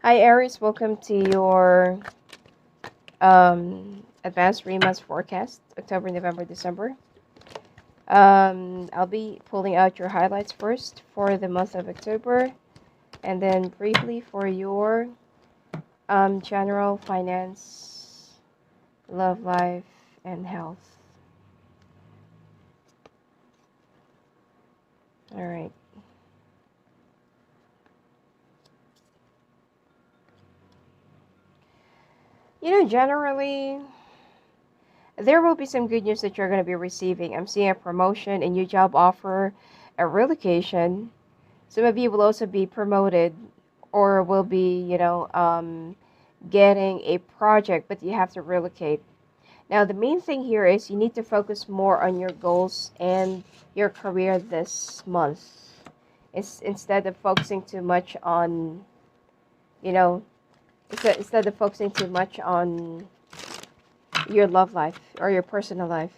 Hi, Aries. Welcome to your advanced 3 months forecast, October, November, December. I'll be pulling out your highlights first for the month of October, and then briefly for your general finance, love life, and health. All right. Generally, there will be some good news that you're going to be receiving. I'm seeing a promotion, a new job offer, a relocation. Some of you will also be promoted or will be, getting a project, but you have to relocate. Now, the main thing here is you need to focus more on your goals and your career this month. Instead of focusing too much on, you know, instead of focusing too much on your love life or your personal life.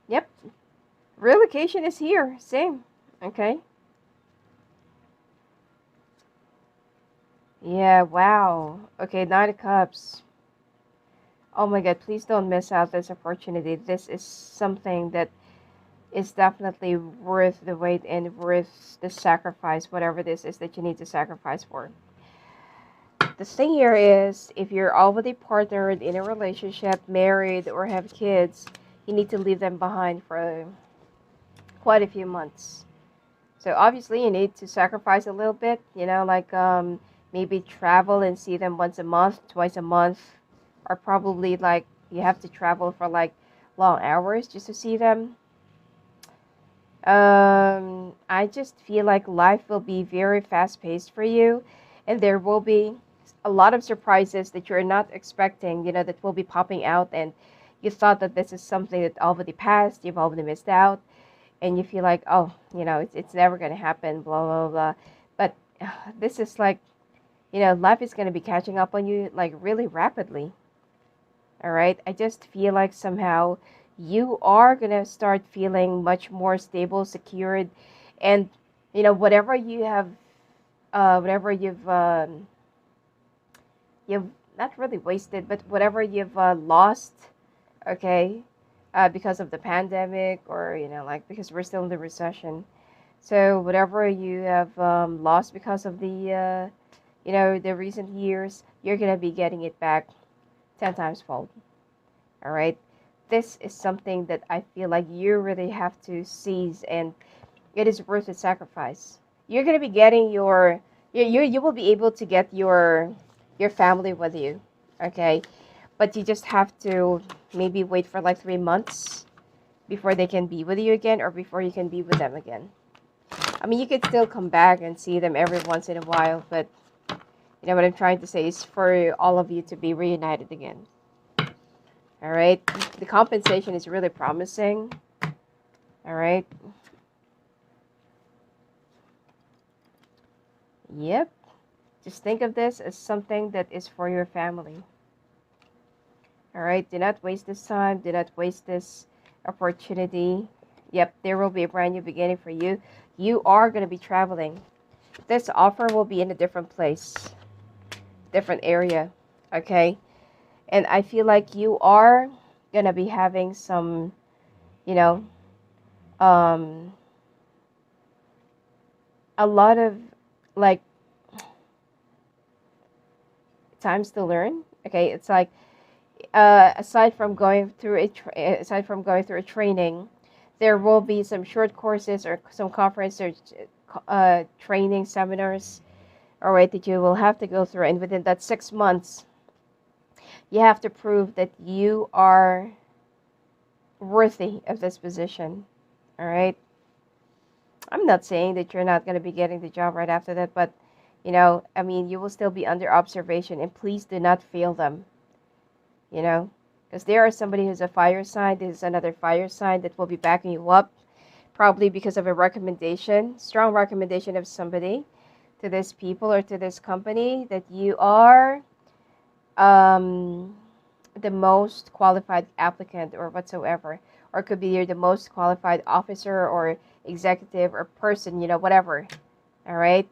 Yep, relocation is here. Same. Okay. Yeah, wow. Okay, Nine of Cups. Oh my God, please don't miss out this opportunity. This is something that is definitely worth the wait and worth the sacrifice, whatever this is that you need to sacrifice for. The thing here is, if you're already partnered in a relationship, married, or have kids, you need to leave them behind for quite a few months. So obviously, you need to sacrifice a little bit, like maybe travel and see them once a month, twice a month, or probably like you have to travel for like long hours just to see them. I just feel like life will be very fast paced for you, and there will be a lot of surprises that you're not expecting, that will be popping out, and you thought that this is something that already passed, you've already missed out, and you feel like, oh, it's never going to happen, blah, blah, blah. But this is like, life is going to be catching up on you like really rapidly. All right. I just feel like somehow you are going to start feeling much more stable, secured, and, whatever you have, whatever you've not really wasted, but whatever you've lost, okay, because of the pandemic or, like because we're still in the recession. So whatever you have lost because of the recent years, you're going to be getting it back 10 times fold. All right. This is something that I feel like you really have to seize, and it is worth the sacrifice. You're going to be getting you will be able to get your family with you. Okay. But you just have to maybe wait for like 3 months before they can be with you again or before you can be with them again. I mean, you could still come back and see them every once in a while, but what I'm trying to say is for all of you to be reunited again. All right. The compensation is really promising. All right. Yep. Just think of this as something that is for your family. All right. Do not waste this time. Do not waste this opportunity. Yep. There will be a brand new beginning for you. You are going to be traveling. This offer will be in a different place, different area. Okay. And I feel like you are going to be having some, you know, um, a lot of like times to learn. Okay, it's like aside from going through a training, there will be some short courses or some conference or training seminars. All right, that you will have to go through, and within that 6 months, you have to prove that you are worthy of this position. All right. I'm not saying that you're not going to be getting the job right after that, but I mean, you will still be under observation, and please do not fail them. Because there are somebody who's a fire sign. This is another fire sign that will be backing you up, probably because of a recommendation, strong recommendation of somebody to this people or to this company that you are um, the most qualified applicant or whatsoever, or could be you're the most qualified officer or executive or person, whatever. All right.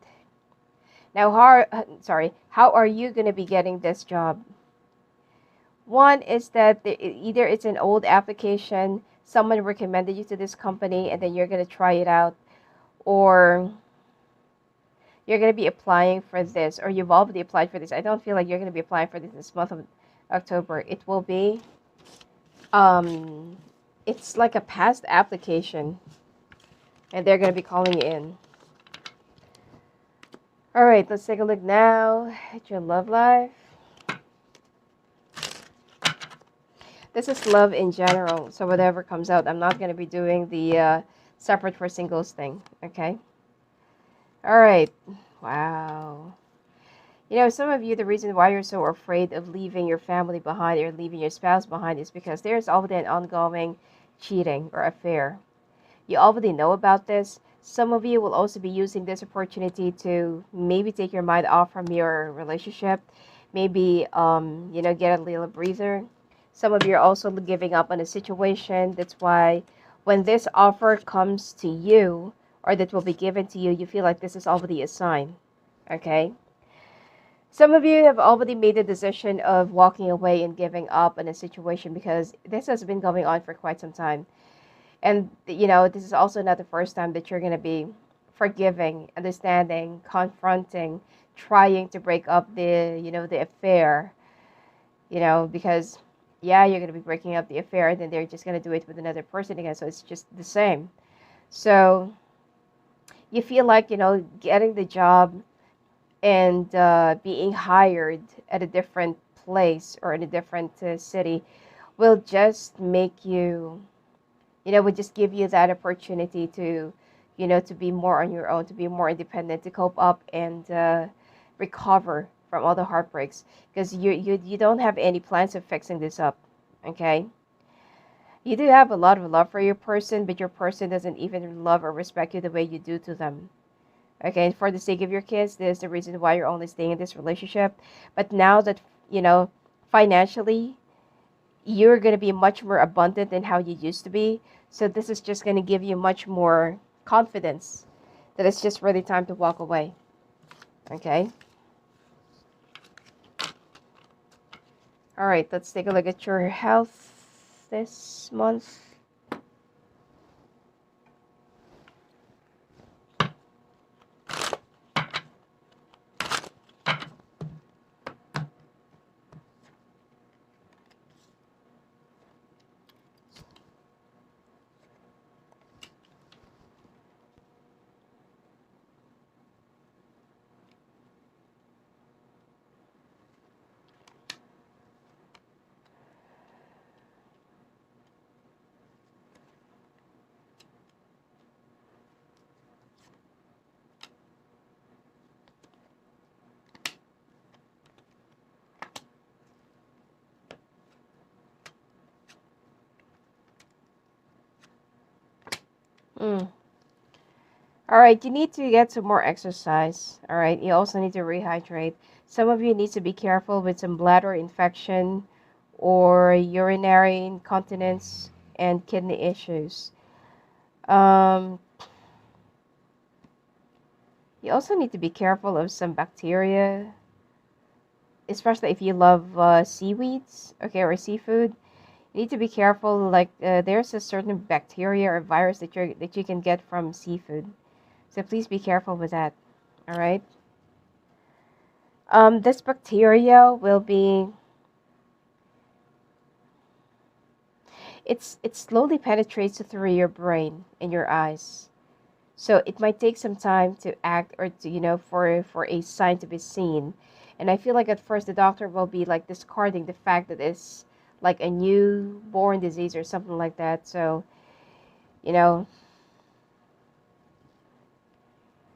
Now, how are you going to be getting this job? One is that either it's an old application, someone recommended you to this company, and then you're going to try it out, or you're going to be applying for this, or you've already applied for this. I don't feel like you're going to be applying for this month of October. It will be, um, it's like a past application, and they're going to be calling you in. All right, let's take a look now at your love life. This is love in general, so whatever comes out, I'm not going to be doing the separate for singles thing, okay? All right. Wow. Some of you, the reason why you're so afraid of leaving your family behind or leaving your spouse behind is because there's already an ongoing cheating or affair. You already know about this. Some of you will also be using this opportunity to maybe take your mind off from your relationship, maybe get a little breather. Some of you are also giving up on a situation. That's why when this offer comes to you or that will be given to you, you feel like this is already a sign. Okay? Some of you have already made the decision of walking away and giving up on a situation because this has been going on for quite some time. And, this is also not the first time that you're going to be forgiving, understanding, confronting, trying to break up the affair, because, yeah, you're going to be breaking up the affair, and then they're just going to do it with another person again. So it's just the same. So you feel like, getting the job and being hired at a different place or in a different city will just make you, would just give you that opportunity to, to be more on your own, to be more independent, to cope up and recover from all the heartbreaks, because you don't have any plans of fixing this up, okay? You do have a lot of love for your person, but your person doesn't even love or respect you the way you do to them. Okay, and for the sake of your kids, this is the reason why you're only staying in this relationship. But now that, financially, you're going to be much more abundant than how you used to be. So this is just going to give you much more confidence that it's just really time to walk away. Okay? All right, let's take a look at your health this month. Mm. All right, you need to get some more exercise. All right, you also need to rehydrate. Some of you need to be careful with some bladder infection or urinary incontinence and kidney issues. Um, you also need to be careful of some bacteria, especially if you love seaweeds, okay, or seafood. You need to be careful. Like there's a certain bacteria or virus that you can get from seafood, so please be careful with that. All right. This bacteria will be. It slowly penetrates through your brain and your eyes. So it might take some time to act or to, for a sign to be seen. And I feel like at first the doctor will be like discarding the fact that it's like a newborn disease or something like that. So, you know,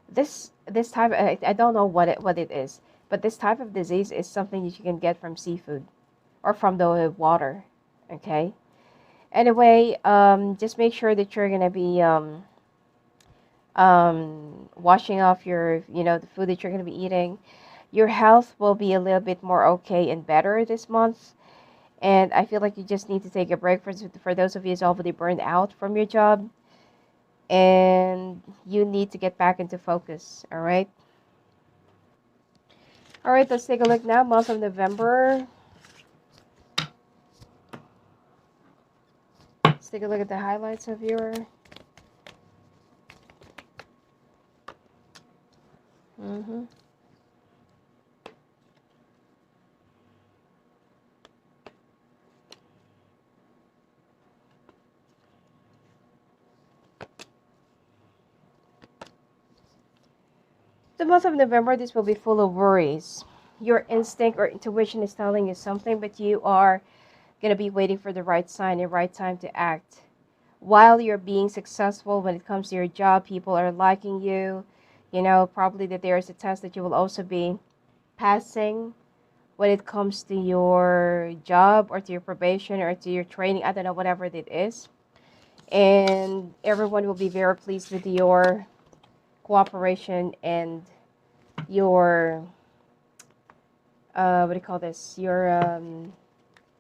this type I don't know what it is, but this type of disease is something that you can get from seafood or from the water. Okay. Anyway, just make sure that you're gonna be washing off your, the food that you're going to be eating. Your health will be a little bit more okay and better this month. And I feel like you just need to take a break for those of you who's already burned out from your job. And you need to get back into focus. All right. All right, let's take a look now. Month of November. Let's take a look at the highlights of your. Mm-hmm. The month of November, this will be full of worries. Your instinct or intuition is telling you something, but you are going to be waiting for the right sign and right time to act. While you're being successful when it comes to your job, people are liking you. You know, probably that there is a test that you will also be passing when it comes to your job or to your probation or to your training. I don't know, whatever it is. And everyone will be very pleased with your cooperation and your what do you call this? Your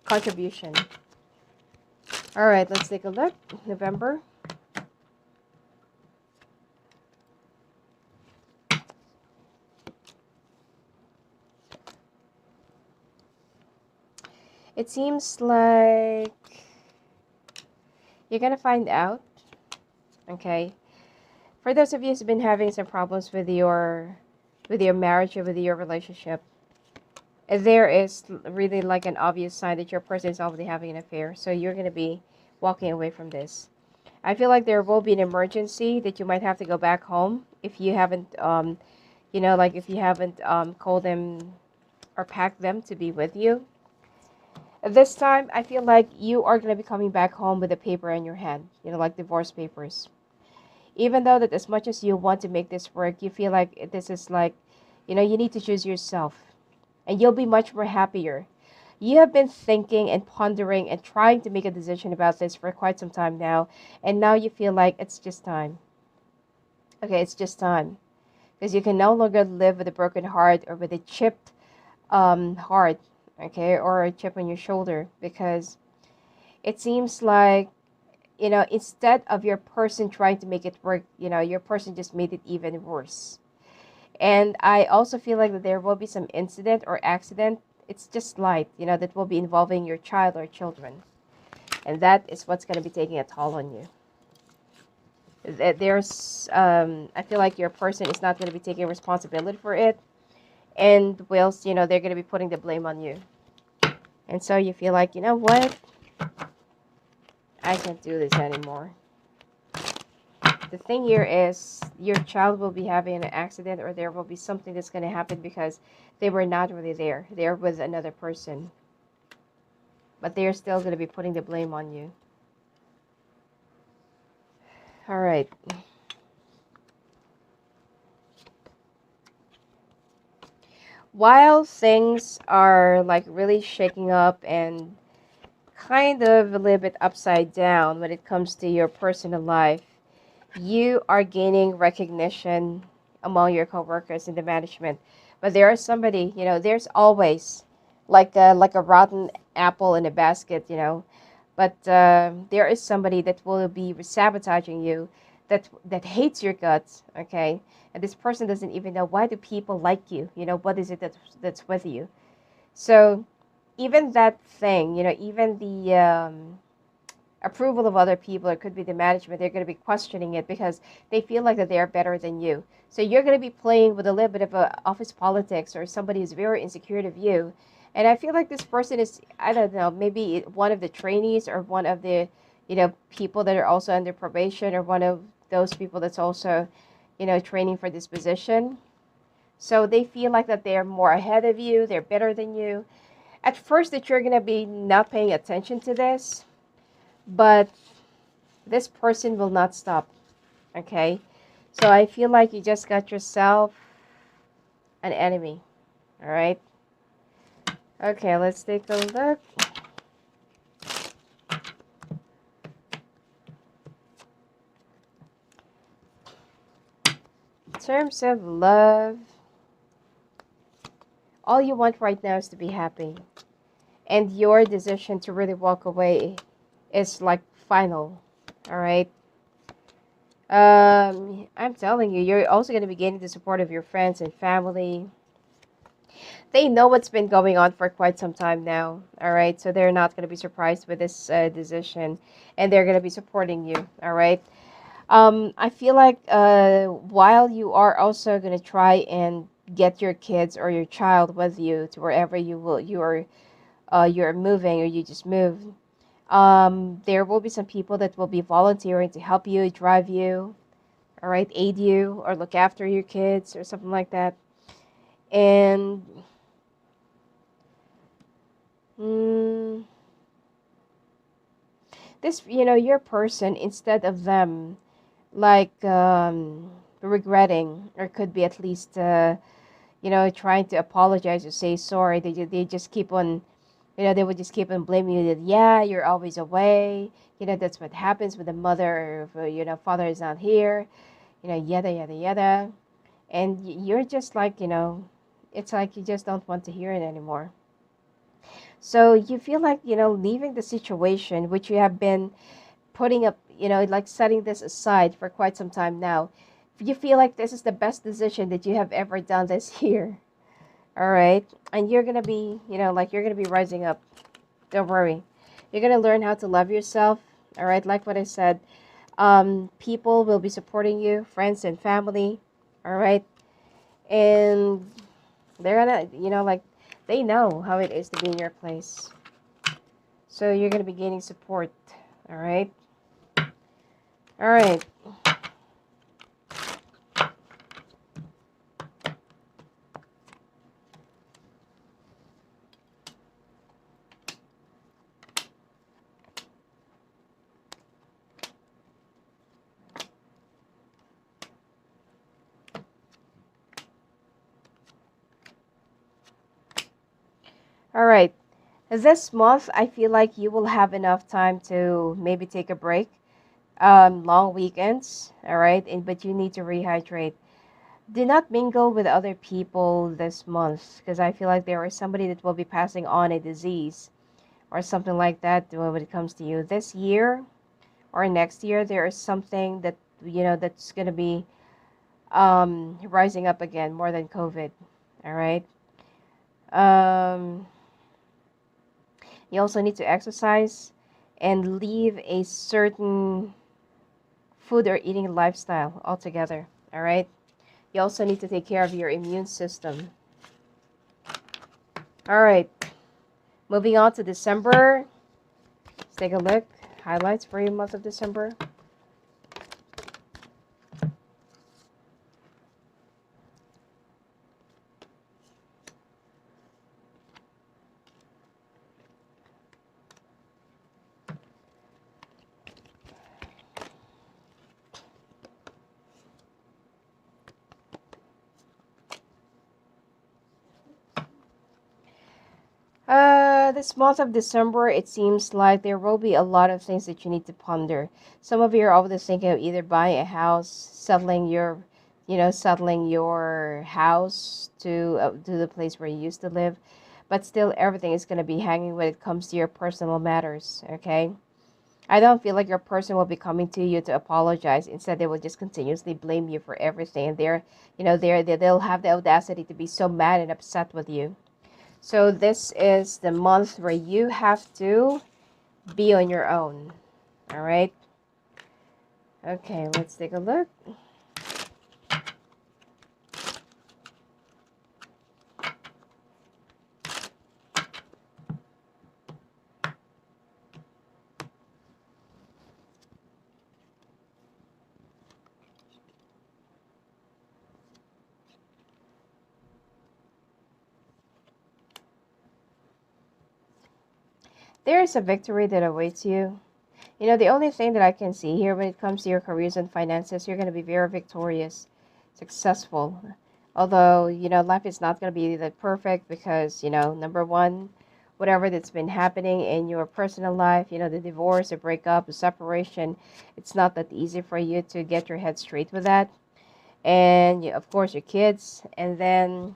contribution. All right, let's take a look. November. It seems like you're gonna find out. Okay. For those of you who've been having some problems with your marriage or with your relationship, there is really like an obvious sign that your person is already having an affair. So you're gonna be walking away from this. I feel like there will be an emergency that you might have to go back home if you haven't, you know, like if you haven't called them or packed them to be with you. This time, I feel like you are going to be coming back home with a paper in your hand, you know, like divorce papers. Even though that as much as you want to make this work, you feel like this is like, you know, you need to choose yourself and you'll be much more happier. You have been thinking and pondering and trying to make a decision about this for quite some time now, and now you feel like it's just time. Okay, it's just time. Because you can no longer live with a broken heart or with a chipped heart, okay, or a chip on your shoulder, because it seems like, you know, instead of your person trying to make it work, you know, your person just made it even worse. And I also feel like that there will be some incident or accident. It's just light, you know, that will be involving your child or children. And that is what's going to be taking a toll on you. There's, I feel like your person is not going to be taking responsibility for it. And whilst, you know, they're going to be putting the blame on you. And so you feel like, you know what? I can't do this anymore. The thing here is your child will be having an accident or there will be something that's going to happen because they were not really there. They're with another person. But they're still going to be putting the blame on you. All right. While things are like really shaking up and kind of a little bit upside down when it comes to your personal life, you are gaining recognition among your coworkers in the management. But there is somebody, you know, there's always like a rotten apple in a basket, you know. But there is somebody that will be sabotaging you, that hates your guts, okay? And this person doesn't even know why do people like you, you know, what is it that's with you. So even that thing, you know, even the approval of other people, it could be the management, they're going to be questioning it because they feel like that they are better than you. So you're going to be playing with a little bit of a office politics or somebody who's very insecure of you. And I feel like this person is, I don't know, maybe one of the trainees or one of the, you know, people that are also under probation or one of those people that's also, you know, training for this position. So they feel like that they're more ahead of you, they're better than you. At first that you're going to be not paying attention to this, but this person will not stop, okay? So I feel like you just got yourself an enemy, all right? Okay, let's take a look. In terms of love, All you want right now is to be happy. And your decision to really walk away is like final. All right. I'm telling you, you're also going to be gaining the support of your friends and family. They know what's been going on for quite some time now. All right. So they're not going to be surprised with this decision, and they're going to be supporting you. All right. I feel like while you are also going to try and get your kids or your child with you to wherever you're moving or you just moved, there will be some people that will be volunteering to help you, drive you, all right, aid you, or look after your kids or something like that. And mm, this, your person, instead of them like regretting, or could be at least trying to apologize or say sorry, they just keep on, they would just keep on blaming you that, yeah, you're always away, that's what happens with the mother, if father is not here, yada yada yada. And you're just like, it's like you just don't want to hear it anymore. So you feel like, leaving the situation which you have been putting up, like setting this aside for quite some time now. You feel like this is the best decision that you have ever done this year. All right. And you're going to be, like you're going to be rising up. Don't worry. You're going to learn how to love yourself. All right. Like what I said, people will be supporting you, friends and family. All right. And they're going to, like they know how it is to be in your place. So you're going to be gaining support. All right. All right. All right. This month, I feel like you will have enough time to maybe take a break, long weekends, all right? And but you need to rehydrate. Do not mingle with other people this month because I feel like there is somebody that will be passing on a disease or something like that when it comes to you. This year or next year, there is something that that's gonna be rising up again more than COVID. All right. Um, you also need to exercise and leave a certain food or eating lifestyle altogether. All right. You also need to take care of your immune system. All right. Moving on to December. Let's take a look. Highlights for your month of December. This month of December, it seems like there will be a lot of things that you need to ponder. Some of you are always thinking of either buying a house, settling your house to the place where you used to live, but still everything is going to be hanging when it comes to your personal matters. Okay, I don't feel like your person will be coming to you to apologize. Instead, they will just continuously blame you for everything, and they'll have the audacity to be so mad and upset with you. So this is the month where you have to be on your own. All right. Okay, let's take a look. There is a victory that awaits you. The only thing that I can see here when it comes to your careers and finances, you're going to be very victorious, successful. Although, life is not going to be that perfect because, number one, whatever that's been happening in your personal life, the divorce, the breakup, the separation, it's not that easy for you to get your head straight with that. And, of course, your kids. And then,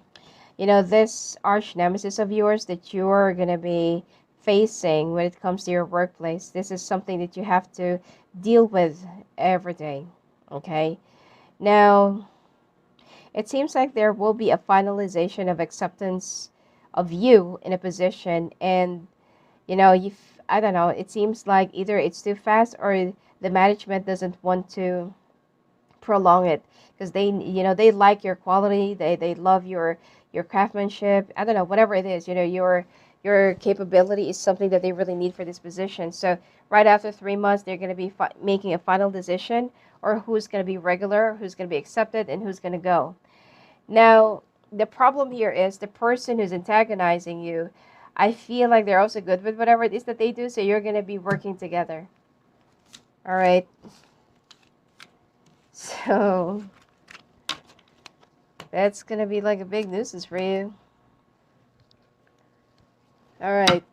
this arch nemesis of yours that you're going to be facing when it comes to your workplace. This is something that you have to deal with every day. Okay. Now, it seems like there will be a finalization of acceptance of you in a position, and you I don't know, it seems like either it's too fast or the management doesn't want to prolong it because they like your quality, they love your craftsmanship. I don't know, whatever it is, your capability is something that they really need for this position. So right after 3 months, they're going to be making a final decision, or who's going to be regular, who's going to be accepted, and who's going to go. Now, the problem here is the person who's antagonizing you. I feel like they're also good with whatever it is that they do, so you're going to be working together. All right. So that's going to be like a big nuisance for you. All right.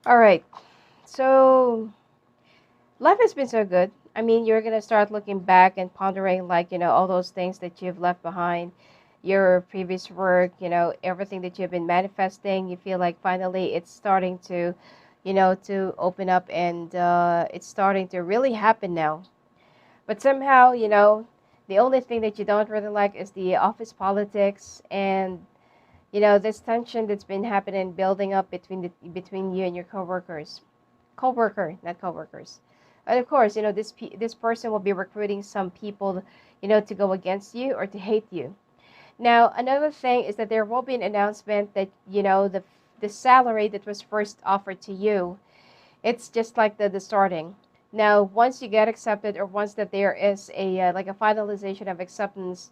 All right. So life has been so good. I mean, you're going to start looking back and pondering, like, all those things that you've left behind, your previous work, everything that you've been manifesting. You feel like finally it's starting to open up, and it's starting to really happen now. But somehow, the only thing that you don't really like is the office politics, and this tension that's been happening, building up between you and your coworkers, not coworkers. And of course, this person will be recruiting some people, to go against you or to hate you. Now, another thing is that there will be an announcement that the salary that was first offered to you, it's just like the starting. Now, once you get accepted, or once that there is a like a finalization of acceptance,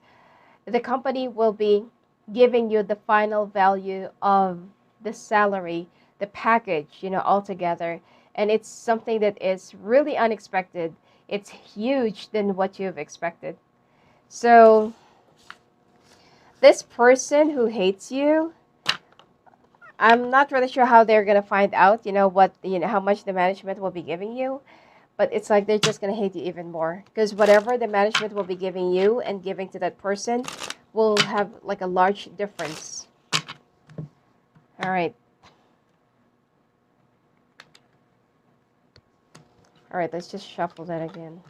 the company will be giving you the final value of the salary, the package, altogether. And it's something that is really unexpected. It's huge than what you've expected. So this person who hates you, I'm not really sure how they're going to find out, how much the management will be giving you. But it's like they're just going to hate you even more, because whatever the management will be giving you and giving to that person will have like a large difference. All right. All right, let's just shuffle that again.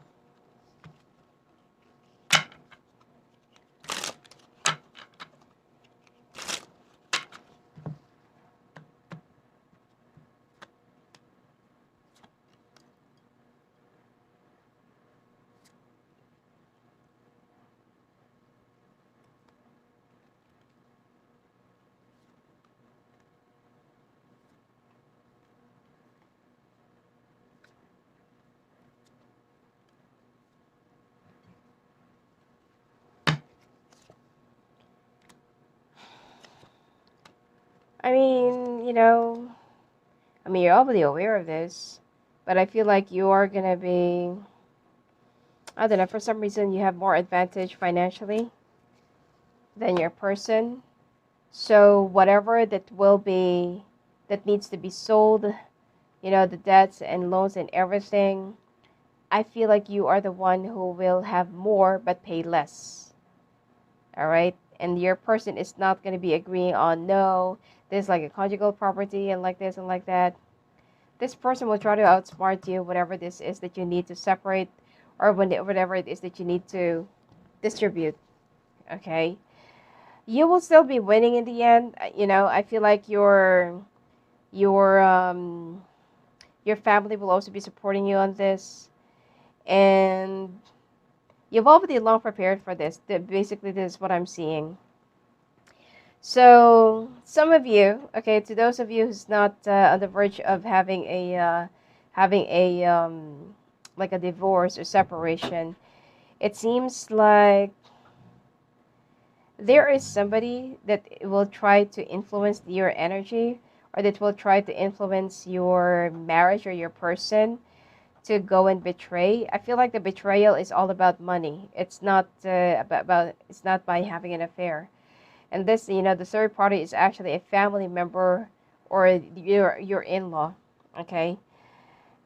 I mean, you're already aware of this, but I feel like you are going to be, I don't know, for some reason you have more advantage financially than your person. So whatever that needs to be sold, the debts and loans and everything, I feel like you are the one who will have more but pay less. All right? And your person is not going to be agreeing on, no, there's like a conjugal property and like this and like that. This person will try to outsmart you, whatever this is that you need to separate, or whatever it is that you need to distribute. Okay? You will still be winning in the end. I feel like your your family will also be supporting you on this, and you've already long prepared for this. Basically, this is what I'm seeing. So some of you, okay, to those of you who's not on the verge of having a like a divorce or separation. It seems like there is somebody that will try to influence your energy, or that will try to influence your marriage or your person to go and betray. I feel like the betrayal is all about money. It's not about it's not by having an affair. And this, the third party is actually a family member or your in-law, okay?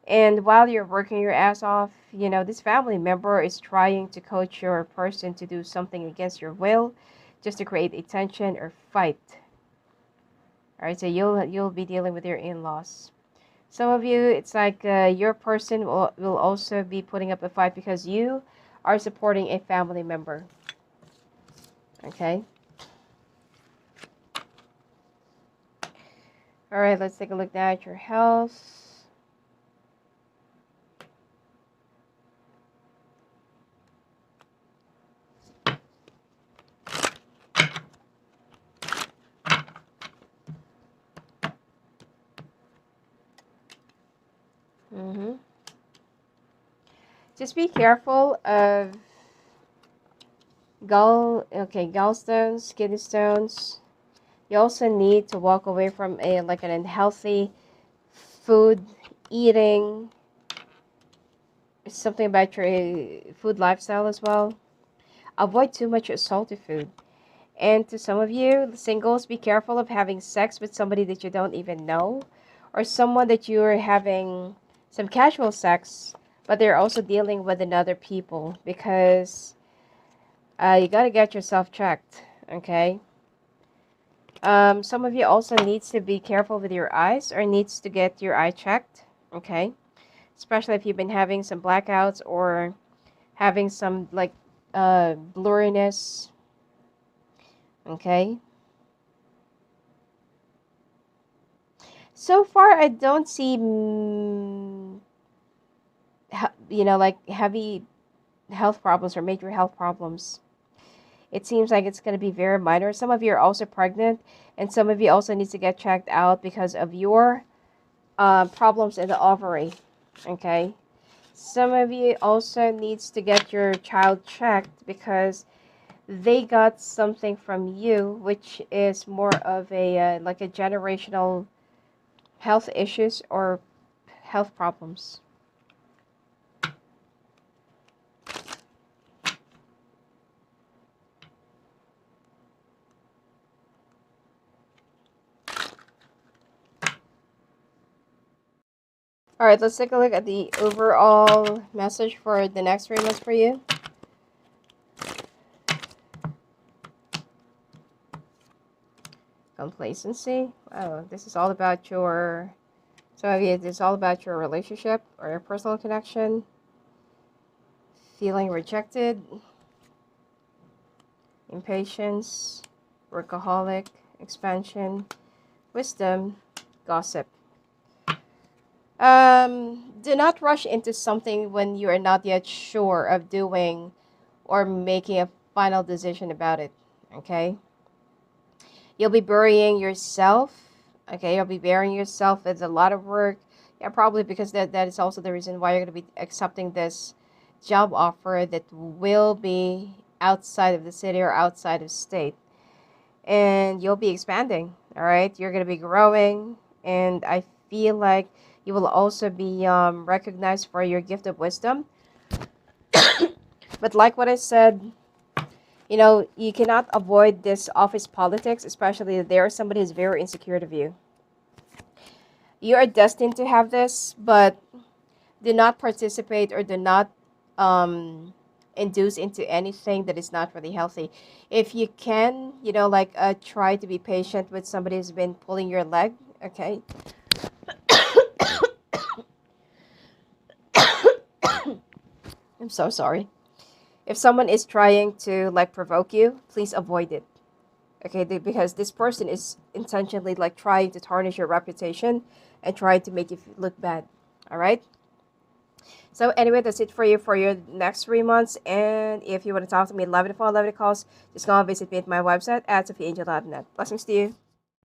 And while you're working your ass off, this family member is trying to coach your person to do something against your will, just to create a tension or fight. All right, so you'll be dealing with your in-laws. Some of you, it's like your person will also be putting up a fight because you are supporting a family member. Okay. All right, let's take a look now at your health. Mm-hmm. Just be careful of gallstones, kidney stones. You also need to walk away from an unhealthy food eating. Something about your food lifestyle as well. Avoid too much salty food. And to some of you, singles, be careful of having sex with somebody that you don't even know, or someone that you're having some casual sex, but they're also dealing with another people, because you got to get yourself checked, okay? Some of you also needs to be careful with your eyes, or needs to get your eye checked, okay? Especially if you've been having some blackouts or having some blurriness, okay? So far, I don't see, heavy health problems or major health problems. It seems like it's going to be very minor. Some of you are also pregnant, and some of you also need to get checked out because of your problems in the ovary. Okay. Some of you also needs to get your child checked because they got something from you, which is more of a like a generational health issues or health problems. All right, let's take a look at the overall message for the next 3 months for you. Complacency. Oh, this is all about your. So it's all about your relationship or your personal connection. Feeling rejected. Impatience. Workaholic. Expansion. Wisdom. Gossip. Do not rush into something when you are not yet sure of doing or making a final decision about it, okay? You'll be burying yourself, okay? You'll be burying yourself with a lot of work. Yeah, probably because that is also the reason why you're going to be accepting this job offer that will be outside of the city or outside of state. And you'll be expanding, all right? You're going to be growing, and I feel like you will also be recognized for your gift of wisdom. But like what I said, you cannot avoid this office politics, especially if there is somebody who's very insecure of you. You are destined to have this, but do not participate or do not induce into anything that is not really healthy. If you can, try to be patient with somebody who's been pulling your leg, okay? I'm so sorry. If someone is trying to provoke you, please avoid it. Okay, because this person is intentionally trying to tarnish your reputation and trying to make you look bad. All right? So anyway, that's it for you for your next 3 months. And if you want to talk to me, love it phone, love it calls, just go and visit me at my website at sophiaangel.net. Blessings to you.